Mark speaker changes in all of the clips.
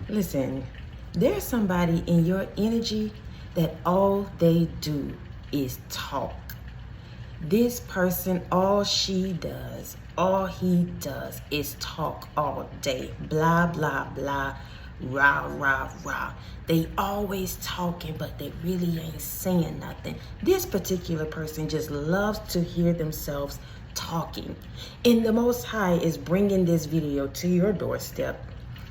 Speaker 1: Listen, there's somebody in your energy that all they do is talk. This person, all she does, all he does is talk all day. Blah, blah, blah, rah, rah, rah. They always talking, but they really ain't saying nothing. This particular person just loves to hear themselves talking. And the Most High is bringing this video to your doorstep.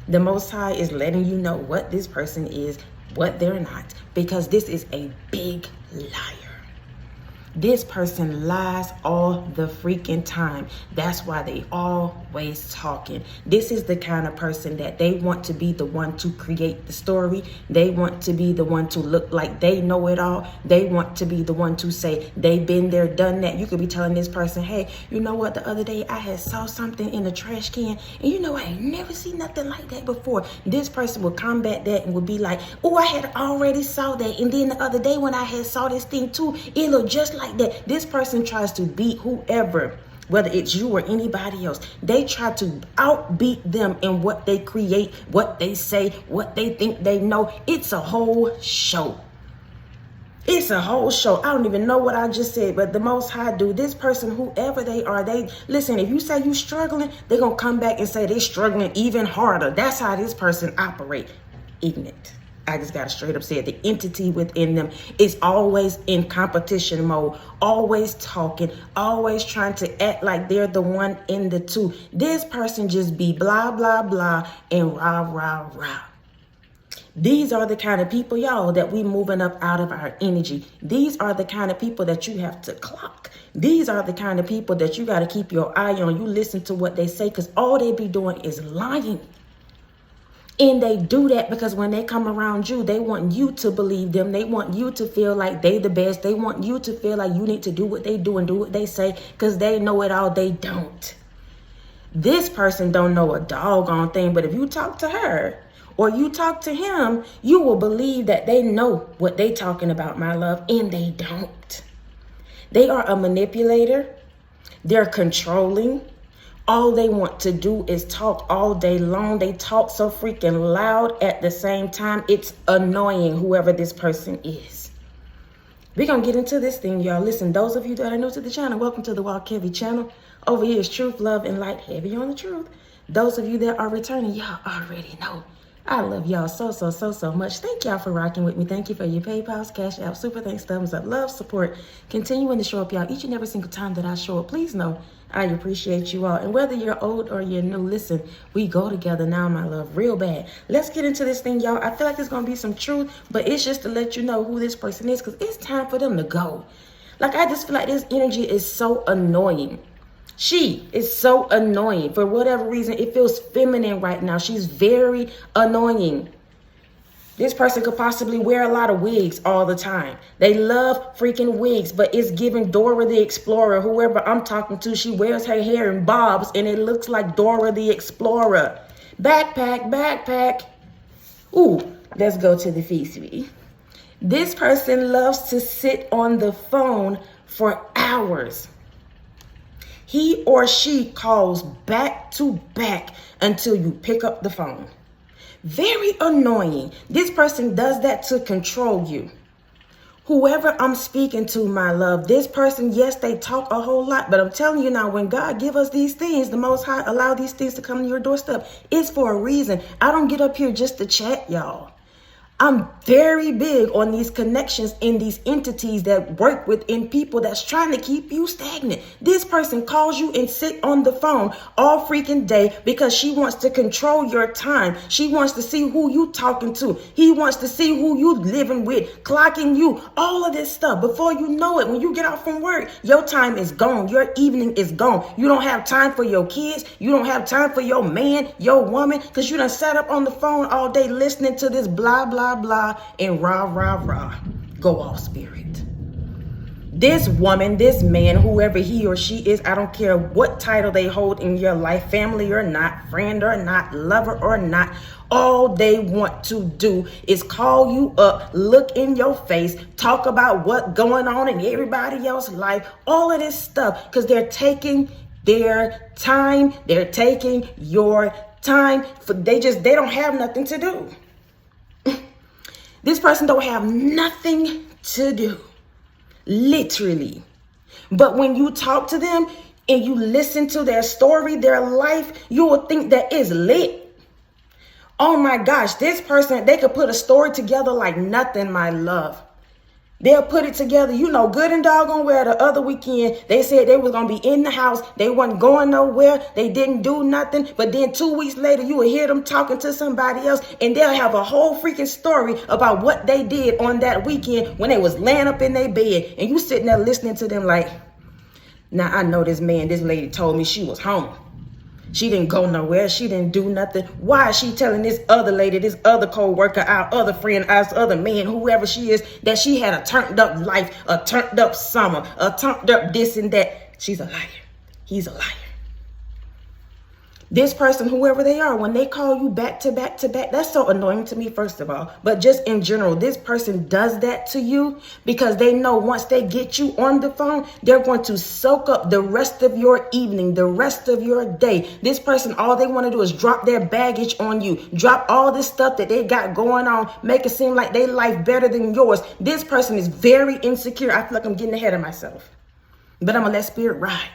Speaker 1: The Most High is letting you know what this person is, what they're not, because this is a big liar. This person lies all the freaking time. That's why they always talking. This is the kind of person that they want to be the one to create the story. They want to be the one to look like they know it all. They want to be the one to say they've been there, done that. You could be telling this person, hey, you know what? The other day I had saw something in the trash can, and you know, I ain't never seen nothing like that before. This person will combat that and will be like, oh, I had already saw that. And then the other day when I had saw this thing too, it looked just like that. This person tries to beat whoever, whether it's you or anybody else. They try to outbeat them in what they create, what they say, what they think they know. It's a whole show. It's a whole show. I don't even know what I just said, but the Most High do. This person, whoever they are, listen, if you say you struggling, they're going to come back and say they're struggling even harder. That's how this person operate. Ignorant. I just got to straight up say it. The entity within them is always in competition mode, always talking, always trying to act like they're the one in the two. This person just be blah, blah, blah, and rah, rah, rah. These are the kind of people, y'all, that we moving up out of our energy. These are the kind of people that you have to clock. These are the kind of people that you got to keep your eye on. You listen to what they say, because all they be doing is lying. And they do that because when they come around you, they want you to believe them. They want you to feel like they the best. They want you to feel like you need to do what they do and do what they say, because they know it all. They don't. This person don't know a doggone thing, but if you talk to her or you talk to him, you will believe that they know what they talking about, my love, and they don't. They are a manipulator. They're controlling. All they want to do is talk all day long. They talk so freaking loud at the same time. It's annoying, whoever this person is. We're going to get into this thing, y'all. Listen, those of you that are new to the channel, welcome to the Walk Heavy channel. Over here is truth, love, and light, heavy on the truth. Those of you that are returning, y'all already know. I love y'all so much. Thank y'all for rocking with me. Thank you for your PayPals, Cashapp, super thanks, thumbs up, love, support. Continuing to show up, y'all, each and every single time that I show up. Please know I appreciate you all. And whether you're old or you're new, listen, we go together now, my love, real bad. Let's get into this thing, y'all. I feel like there's going to be some truth, but it's just to let you know who this person is, because it's time for them to go. Like, I just feel like this energy is so annoying. She is so annoying. For whatever reason, it feels feminine right now. She's very annoying. This person could possibly wear a lot of wigs all the time. They love freaking wigs, but it's giving Dora the Explorer. Whoever I'm talking to, she wears her hair in bobs, and it looks like Dora the Explorer. Backpack, backpack. Ooh, let's go to the feast. This person loves to sit on the phone for hours. He or she calls back to back until you pick up the phone. Very annoying. This person does that to control you. Whoever I'm speaking to, my love, this person, yes, they talk a whole lot, but I'm telling you now, when God give us these things, the Most High allow these things to come to your doorstep, it's for a reason. I don't get up here just to chat, y'all. I'm very big on these connections in these entities that work within people that's trying to keep you stagnant. This person calls you and sit on the phone all freaking day because she wants to control your time. She wants to see who you talking to. He wants to see who you living with, clocking you, all of this stuff. Before you know it, when you get off from work, your time is gone. Your evening is gone. You don't have time for your kids. You don't have time for your man, your woman, because you done sat up on the phone all day listening to this blah, blah, blah, and rah, rah, rah. Go off, spirit. This woman, this man, whoever he or she is, I don't care what title they hold in your life, family or not, friend or not, lover or not, all they want to do is call you up, look in your face, talk about what's going on in everybody else's life, all of this stuff, because they're taking their time, they're taking your time for, they don't have nothing to do. This person don't have nothing to do, literally. But when you talk to them and you listen to their story, their life, you will think that it's lit. Oh my gosh, this person, they could put a story together like nothing, my love. They'll put it together, you know, good and doggone well. The other weekend, they said they was going to be in the house. They wasn't going nowhere. They didn't do nothing. But then 2 weeks later, you will hear them talking to somebody else, and they'll have a whole freaking story about what they did on that weekend when they was laying up in their bed. And you sitting there listening to them like, now I know this lady told me she was home. She didn't go nowhere. She didn't do nothing. Why is she telling this other lady, this other co-worker, our other friend, our other man, whoever she is, that she had a turned up life, a turned up summer, a turned up this and that? She's a liar. He's a liar. This person, whoever they are, when they call you back to back to back, that's so annoying to me, first of all. But just in general, this person does that to you because they know once they get you on the phone, they're going to soak up the rest of your evening, the rest of your day. This person, all they want to do is drop their baggage on you, drop all this stuff that they got going on, make it seem like their life better than yours. This person is very insecure. I feel like I'm getting ahead of myself, but I'm going to let spirit ride.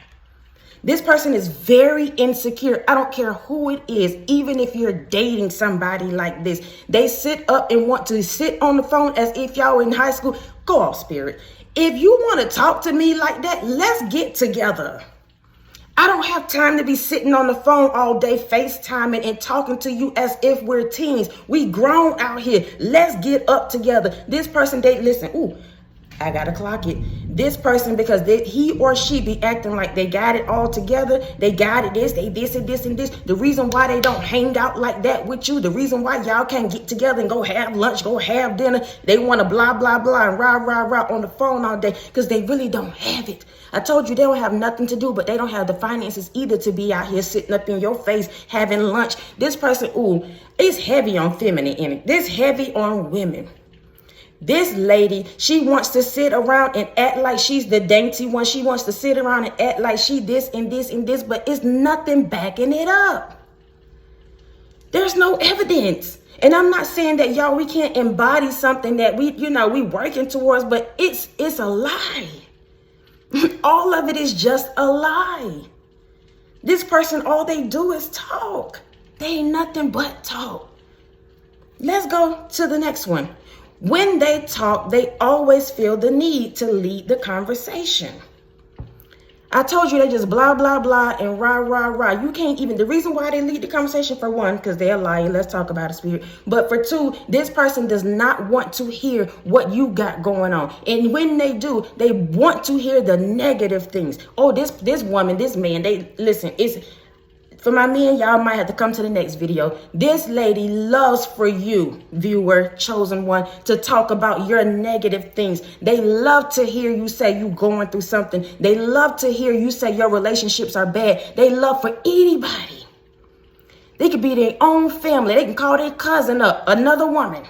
Speaker 1: This person is very insecure. I don't care who it is, even if you're dating somebody like this. They sit up and want to sit on the phone as if y'all in high school. Go off, spirit. If you want to talk to me like that, let's get together. I don't have time to be sitting on the phone all day, FaceTiming and talking to you as if we're teens. We grown out here. Let's get up together. This person, they listen. Ooh, I gotta clock it. This person, because he or she be acting like they got it all together. They got it, they this and this and this. The reason why they don't hang out like that with you, the reason why y'all can't get together and go have lunch, go have dinner, they want to blah, blah, blah and rah, rah, rah on the phone all day because they really don't have it. I told you they don't have nothing to do, but they don't have the finances either to be out here sitting up in your face having lunch. This person, ooh, it's heavy on feminine energy. This heavy on women. This lady, she wants to sit around and act like she's the dainty one. She wants to sit around and act like she this and this and this, but it's nothing backing it up. There's no evidence. And I'm not saying that, y'all, we can't embody something that we working towards, but it's a lie. All of it is just a lie. This person, all they do is talk. They ain't nothing but talk. Let's go to the next one. When they talk, they always feel the need to lead the conversation. I told you they just blah, blah, blah and rah, rah, rah. You can't even, the reason why they lead the conversation, for one, because they're lying. Let's talk about a spirit. But for two, this person does not want to hear what you got going on. And when they do, they want to hear the negative things. Oh, this woman, this man, for my men, y'all might have to come to the next video. This lady loves for you, viewer, chosen one, to talk about your negative things. They love to hear you say you going through something. They love to hear you say your relationships are bad. They love for anybody. They could be their own family. They can call their cousin up, another woman.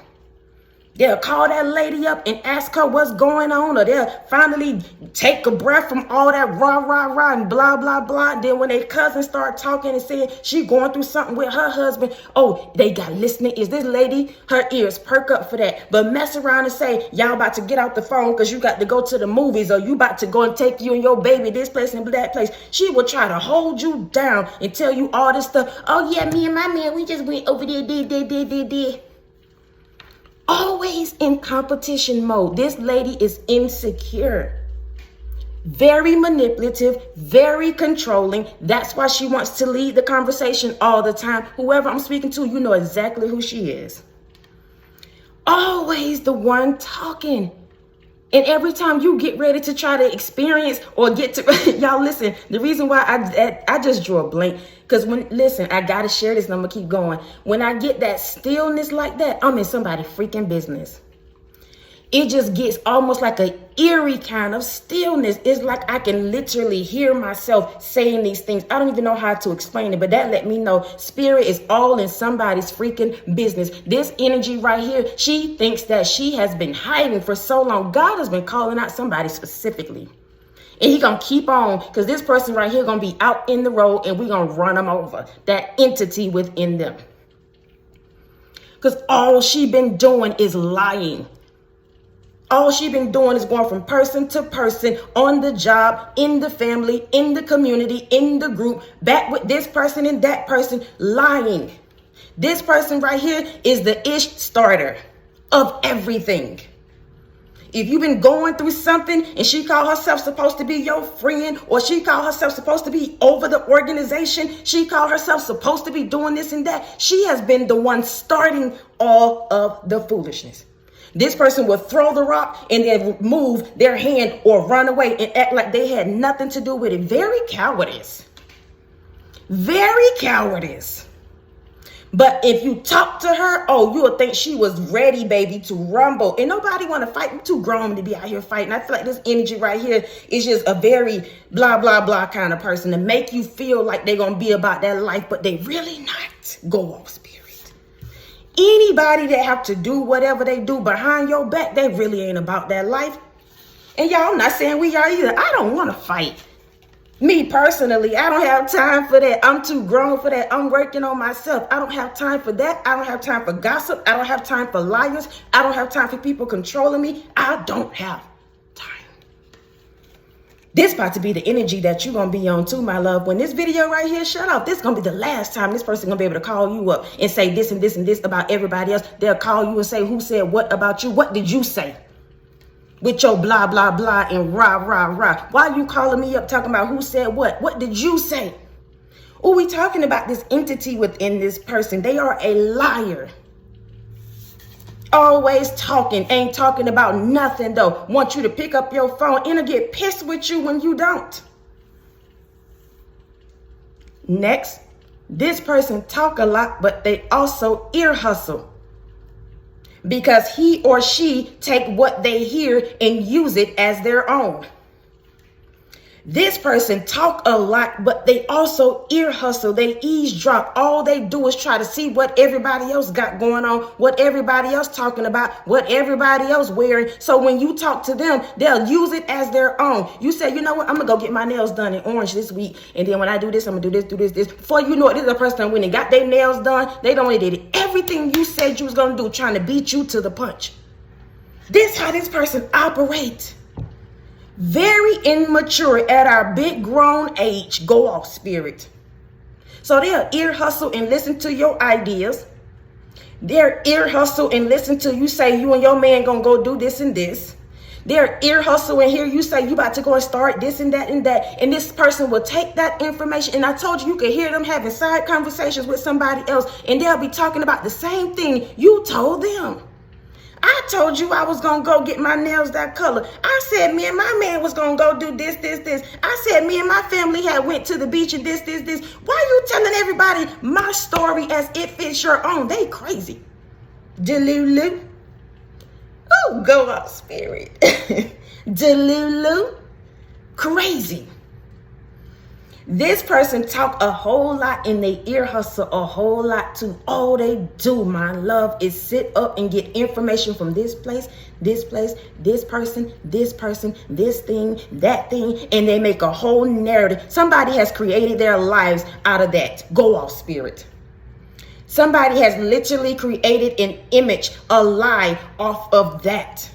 Speaker 1: They'll call that lady up and ask her what's going on, or they'll finally take a breath from all that rah, rah, rah and blah, blah, blah. And then when their cousin start talking and saying she going through something with her husband, oh, they got listening. Is this lady, her ears perk up for that. But mess around and say, y'all about to get out the phone because you got to go to the movies, or you about to go and take you and your baby this place and that place. She will try to hold you down and tell you all this stuff. Oh, yeah, me and my man, we just went over there, did. Always in competition mode. This lady is insecure, very manipulative, very controlling. That's why she wants to lead the conversation all the time. Whoever I'm speaking to, you know exactly who she is. Always the one talking. And every time you get ready to try to experience or get to, y'all listen, the reason why I just drew a blank, because I got to share this and I'm going to keep going. When I get that stillness like that, I'm in somebody's freaking business. It just gets almost like an eerie kind of stillness. It's like I can literally hear myself saying these things. I don't even know how to explain it, but that let me know spirit is all in somebody's freaking business. This energy right here, she thinks that she has been hiding for so long. God has been calling out somebody specifically. And he gonna keep on, because this person right here gonna be out in the road and we gonna run them over, that entity within them. Because all she been doing is lying. All she been doing is going from person to person, on the job, in the family, in the community, in the group, back with this person and that person, lying. This person right here is the ish starter of everything. If you've been going through something and she called herself supposed to be your friend, or she called herself supposed to be over the organization, she called herself supposed to be doing this and that, she has been the one starting all of the foolishness. This person will throw the rock and then move their hand or run away and act like they had nothing to do with it. Very cowardice. Very cowardice. But if you talk to her, oh, you'll think she was ready, baby, to rumble. And nobody want to fight. I'm too grown to be out here fighting. I feel like this energy right here is just a very blah, blah, blah kind of person to make you feel like they're going to be about that life, but they really not. Go off, spirit. Anybody that have to do whatever they do behind your back, they really ain't about that life. And y'all, I'm not saying we are either. I don't want to fight. Me personally, I don't have time for that. I'm too grown for that. I'm working on myself. I don't have time for that. I don't have time for gossip. I don't have time for liars. I don't have time for people controlling me. I don't have time. This about to be the energy that you're going to be on too, my love. When this video right here shut off, this is going to be the last time this person going to be able to call you up and say this and this and this about everybody else. They'll call you and say, who said what about you? What did you say? With your blah, blah, blah and rah, rah, rah. Why are you calling me up talking about who said what? What did you say? Oh, we talking about this entity within this person. They are a liar. Always talking, ain't talking about nothing though. Want you to pick up your phone and get pissed with you when you don't. Next, this person talk a lot, but they also ear hustle. Because he or she take what they hear and use it as their own. This person talk a lot, but they also ear hustle. They eavesdrop. All they do is try to see what everybody else got going on, what everybody else talking about, what everybody else wearing. So when you talk to them, they'll use it as their own. You say, you know what? I'm going to go get my nails done in orange this week. And then when I do this, I'm going to do this. Before you know it, this is a person that went and got their nails done. They done did everything you said you was going to do, trying to beat you to the punch. This how this person operates. Very immature at our big grown age. Go off, spirit. So they'll ear hustle and listen to your ideas. They'll ear hustle and listen to you say you and your man gonna go do this and this. They'll ear hustle and hear you say you about to go and start this and that and that. And this person will take that information. And I told you, you could hear them having side conversations with somebody else. And they'll be talking about the same thing you told them. I told you I was going to go get my nails that color. I said me and my man was going to go do this. I said me and my family had went to the beach and this. Why are you telling everybody my story as if it's your own? They crazy. Delulu. Oh, go up, spirit. Delulu. Crazy. This person talk a whole lot and they ear hustle a whole lot too. All they do, my love, is sit up and get information from this place, this person, this thing, that thing, and they make a whole narrative. Somebody has created their lives out of that. Go off, spirit. Somebody has literally created an image, a lie off of that.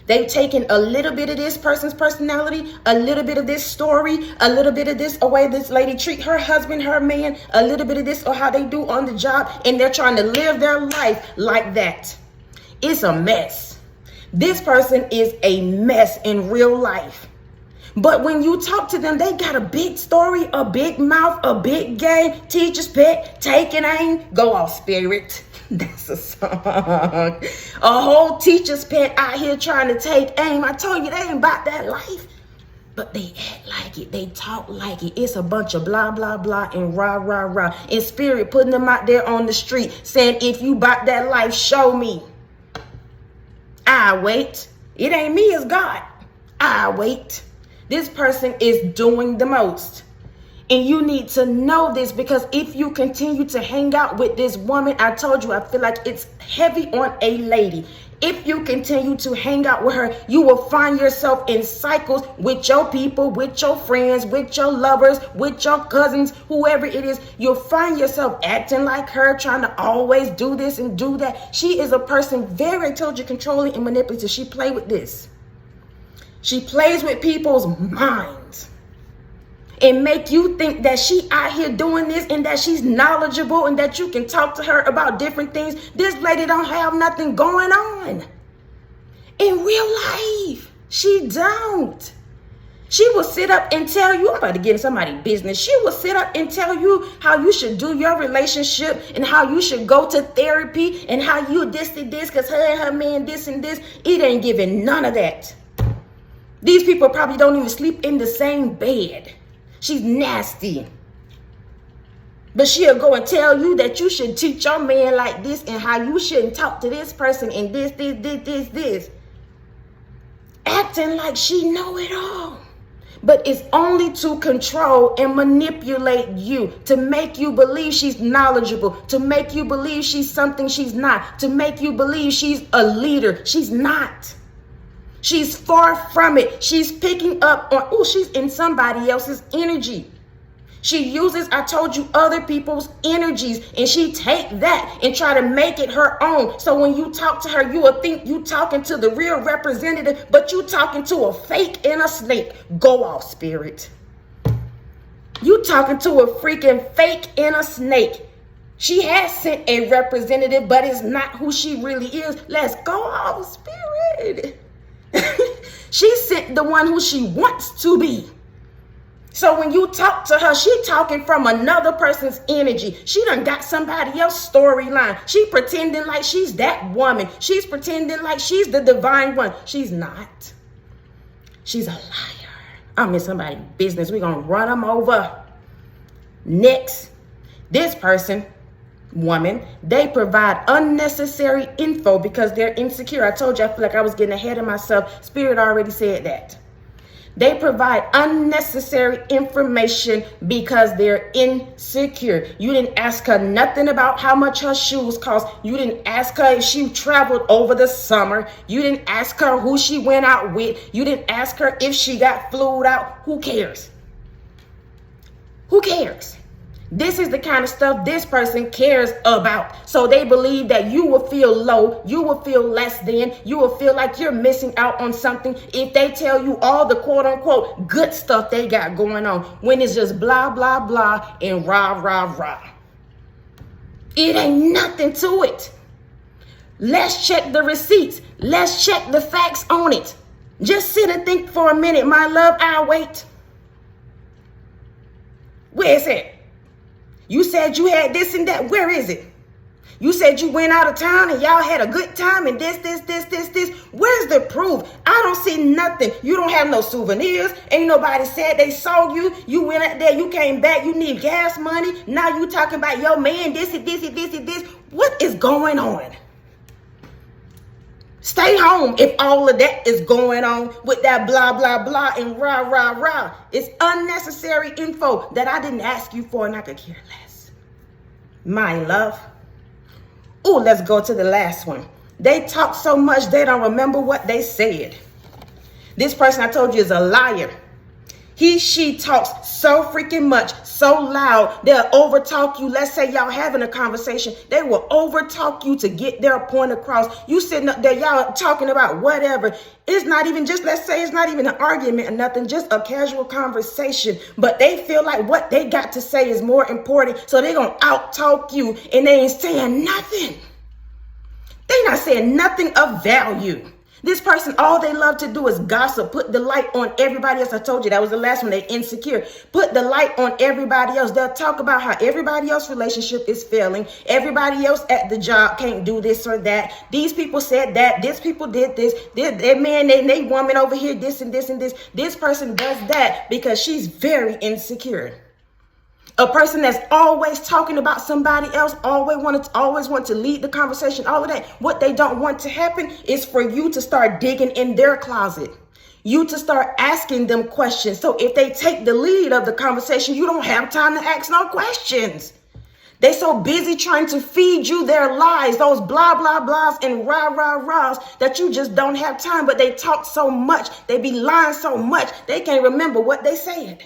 Speaker 1: They've taken a little bit of this person's personality, a little bit of this story, a little bit of this, a way this lady treat her husband, her man, a little bit of this or how they do on the job, and they're trying to live their life like that. It's a mess. This person is a mess in real life. But when you talk to them, they got a big story, a big mouth, a big game, teacher's pet, taking aim, go off, spirit. That's a song. A whole teacher's pet out here trying to take aim. I told you they ain't about that life. But they act like it. They talk like it. It's a bunch of blah, blah, blah and rah, rah, rah. And spirit putting them out there on the street saying, if you about that life, show me. I wait. It ain't me, it's God. I wait. This person is doing the most. And you need to know this, because if you continue to hang out with this woman, I told you, I feel like it's heavy on a lady. If you continue to hang out with her, you will find yourself in cycles with your people, with your friends, with your lovers, with your cousins, whoever it is. You'll find yourself acting like her, trying to always do this and do that. She is a person very, I told you, controlling and manipulative. She plays with this. She plays with people's minds and make you think that she out here doing this and that she's knowledgeable and that you can talk to her about different things. This lady don't have nothing going on. In real life, she don't. She will sit up and tell you, I'm about to get in somebody's business. She will sit up and tell you how you should do your relationship and how you should go to therapy and how you this because her and her man this and this. It ain't giving none of that. These people probably don't even sleep in the same bed. She's nasty. But she'll go and tell you that you should teach your man like this and how you shouldn't talk to this person and this. Acting like she know it all. But it's only to control and manipulate you, to make you believe she's knowledgeable, to make you believe she's something she's not, to make you believe she's a leader. She's not. She's far from it. She's picking up on, she's in somebody else's energy. She uses, I told you, other people's energies, and she take that and try to make it her own. So when you talk to her, you will think you talking to the real representative, but you talking to a fake and a snake. Go off, spirit. You talking to a freaking fake and a snake. She has sent a representative, but it's not who she really is. Let's go off, spirit. She sent the one who she wants to be. So when you talk to her, she talking from another person's energy. She done got somebody else's storyline. She pretending like she's that woman. She's pretending like she's the divine one. She's not. She's a liar. I'm in somebody's business. We're going to run them over. Next, this person, woman, they provide unnecessary info because they're insecure. I told you I feel like I was getting ahead of myself. Spirit already said that. They provide unnecessary information because they're insecure. You didn't ask her nothing about how much her shoes cost. You didn't ask her if she traveled over the summer. You didn't ask her who she went out with. You didn't ask her if she got flued out. Who cares? Who cares? This is the kind of stuff this person cares about. So they believe that you will feel low, you will feel less than, you will feel like you're missing out on something if they tell you all the quote unquote good stuff they got going on, when it's just blah, blah, blah and rah, rah, rah. It ain't nothing to it. Let's check the receipts. Let's check the facts on it. Just sit and think for a minute, my love. I'll wait. Where is it? You said you had this and that. Where is it? You said you went out of town and y'all had a good time and this. Where's the proof? I don't see nothing. You don't have no souvenirs. Ain't nobody said they saw you. You went out there, you came back, you need gas money. Now you talking about your man, this. What is going on? Stay home if all of that is going on with that blah, blah, blah and rah, rah, rah. It's unnecessary info that I didn't ask you for and I could care less. My love. Oh, let's go to the last one. They talk so much they don't remember what they said. This person I told you is a liar. She talks so freaking much, so loud, they'll overtalk you. Let's say y'all having a conversation. They will overtalk you to get their point across. You sitting up there, y'all talking about whatever. It's not even just, let's say it's not even an argument or nothing, just a casual conversation. But they feel like what they got to say is more important. So they're going to out-talk you and they ain't saying nothing. They're not saying nothing of value. This person, all they love to do is gossip, put the light on everybody else. I told you that was the last one. They're insecure. Put the light on everybody else. They'll talk about how everybody else's relationship is failing. Everybody else at the job can't do this or that. These people said that. This people did this. Their man, they woman over here, this and this and this. This person does that because she's very insecure. A person that's always talking about somebody else, always want to lead the conversation, all of that. What they don't want to happen is for you to start digging in their closet. You to start asking them questions. So if they take the lead of the conversation, you don't have time to ask no questions. They so busy trying to feed you their lies, those blah, blah, blahs and rah, rah, rahs that you just don't have time. But they talk so much. They be lying so much. They can't remember what they said.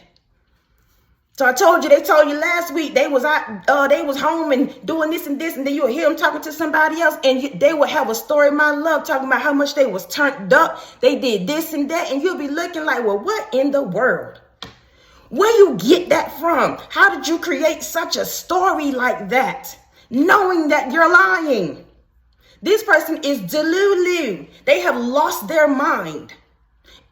Speaker 1: So I told you, they told you last week they was out, they was home and doing this and this, and then you'll hear them talking to somebody else, and they would have a story, my love, talking about how much they was turned up. They did this and that, and you'll be looking like, well, what in the world? Where you get that from? How did you create such a story like that, knowing that you're lying? This person is delulu. They have lost their mind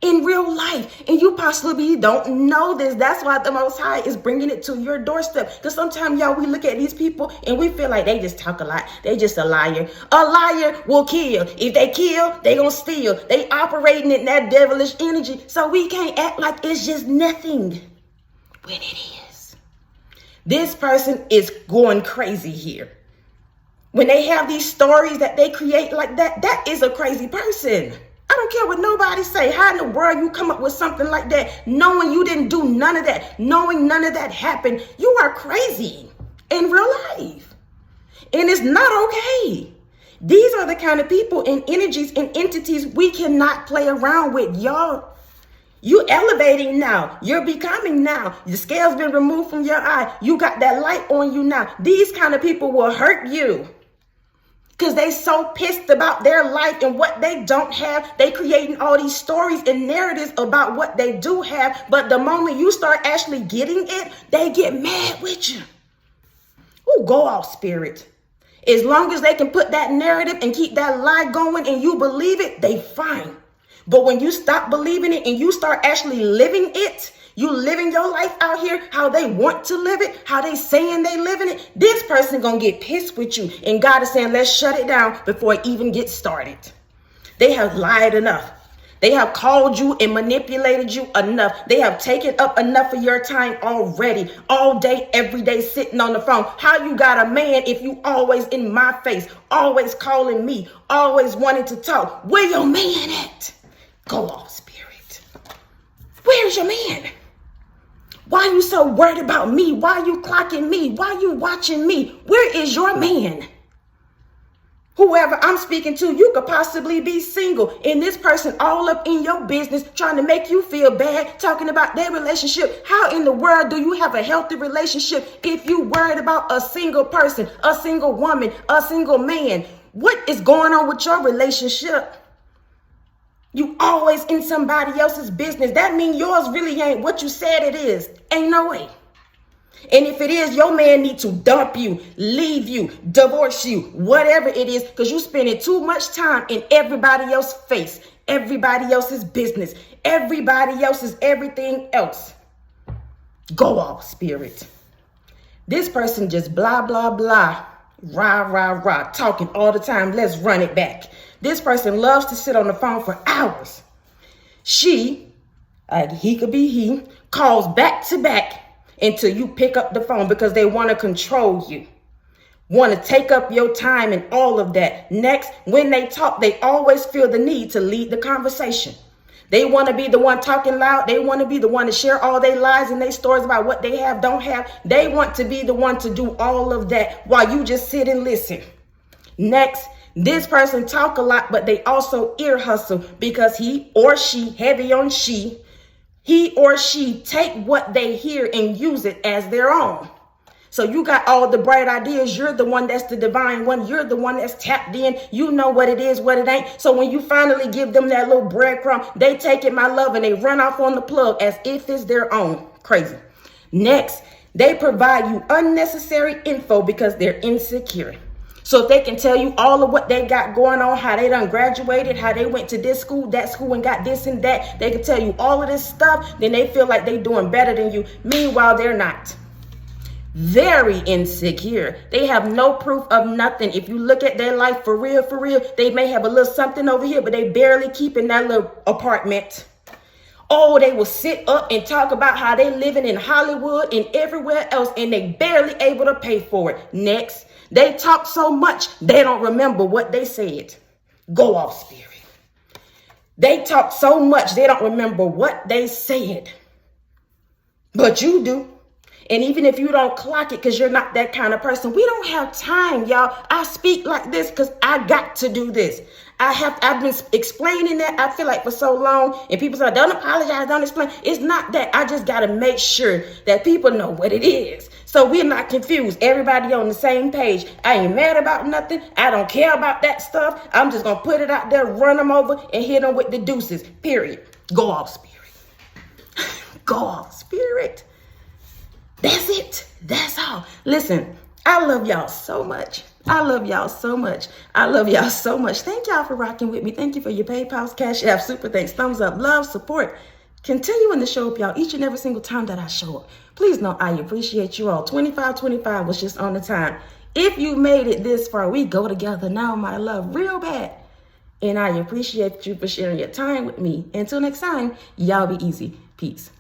Speaker 1: in real life, and you possibly don't know this. That's why the Most High is bringing it to your doorstep. Because sometimes, y'all, we look at these people and we feel like they just talk a lot. They just a liar. A liar will kill. If they kill, they gonna steal. They operating in that devilish energy. So we can't act like it's just nothing when it is. This person is going crazy here. When they have these stories that they create like that, that is a crazy person. I don't care what nobody say. How in the world you come up with something like that, knowing you didn't do none of that, knowing none of that happened? You are crazy in real life. And it's not okay. These are the kind of people and energies and entities we cannot play around with, y'all. You elevating now. You're becoming now. The scale's been removed from your eye. You got that light on you now. These kind of people will hurt you. Because they so pissed about their life and what they don't have. They creating all these stories and narratives about what they do have. But the moment you start actually getting it, they get mad with you. Ooh, go off, spirit. As long as they can put that narrative and keep that lie going and you believe it, they fine. But when you stop believing it and you start actually living it, you living your life out here how they want to live it, how they saying they living it, this person gonna get pissed with you. And God is saying, let's shut it down before it even gets started. They have lied enough. They have called you and manipulated you enough. They have taken up enough of your time already. All day, every day, sitting on the phone. How you got a man if you always in my face, always calling me, always wanting to talk? Where your man at? Go off, spirit. Where's your man? Why you so worried about me? Why you clocking me? Why you watching me? Where is your man? Whoever I'm speaking to, you could possibly be single, and this person all up in your business trying to make you feel bad, talking about their relationship. How in the world do you have a healthy relationship if you worried about a single person, a single woman, a single man? What is going on with your relationship? You always in somebody else's business. That means yours really ain't what you said it is. Ain't no way. And if it is, your man needs to dump you, leave you, divorce you, whatever it is, because you spending too much time in everybody else's face, everybody else's business, everybody else's everything else. Go off, spirit. This person just blah, blah, blah, rah, rah, rah, talking all the time. Let's run it back. This person loves to sit on the phone for hours. He could be he, calls back to back until you pick up the phone because they want to control you, want to take up your time and all of that. Next, when they talk, they always feel the need to lead the conversation. They want to be the one talking loud. They want to be the one to share all their lies and their stories about what they have, don't have. They want to be the one to do all of that while you just sit and listen. Next, this person talk a lot, but they also ear hustle because he or she, heavy on she, he or she take what they hear and use it as their own. So you got all the bright ideas. You're the one that's the divine one. You're the one that's tapped in. You know what it is, what it ain't. So when you finally give them that little breadcrumb, they take it, my love, and they run off on the plug as if it's their own. Crazy. Next, they provide you unnecessary info because they're insecure. So if they can tell you all of what they got going on, how they done graduated, how they went to this school, that school, and got this and that, they can tell you all of this stuff, then they feel like they doing better than you. Meanwhile, they're not. Very insecure. They have no proof of nothing. If you look at their life for real, they may have a little something over here, but they barely keep in that little apartment. Oh, they will sit up and talk about how they living in Hollywood and everywhere else, and they barely able to pay for it. Next, they talk so much, they don't remember what they said. Go off, spirit. They talk so much, they don't remember what they said. But you do. And even if you don't clock it because you're not that kind of person, we don't have time, y'all. I speak like this because I got to do this. I've been explaining that, I feel like, for so long, and people say, don't apologize, don't explain. It's not that. I just got to make sure that people know what it is, so we're not confused. Everybody on the same page. I ain't mad about nothing. I don't care about that stuff. I'm just going to put it out there, run them over, and hit them with the deuces, period. Go off, spirit. Go off, spirit. That's it. That's all. Listen, I love y'all so much. I love y'all so much. I love y'all so much. Thank y'all for rocking with me. Thank you for your PayPal, Cash App, super thanks, thumbs up, love, support. Continuing to show up, y'all, each and every single time that I show up. Please know I appreciate you all. 2525 was just on the time. If you made it this far, we go together now, my love, real bad. And I appreciate you for sharing your time with me. Until next time, y'all be easy. Peace.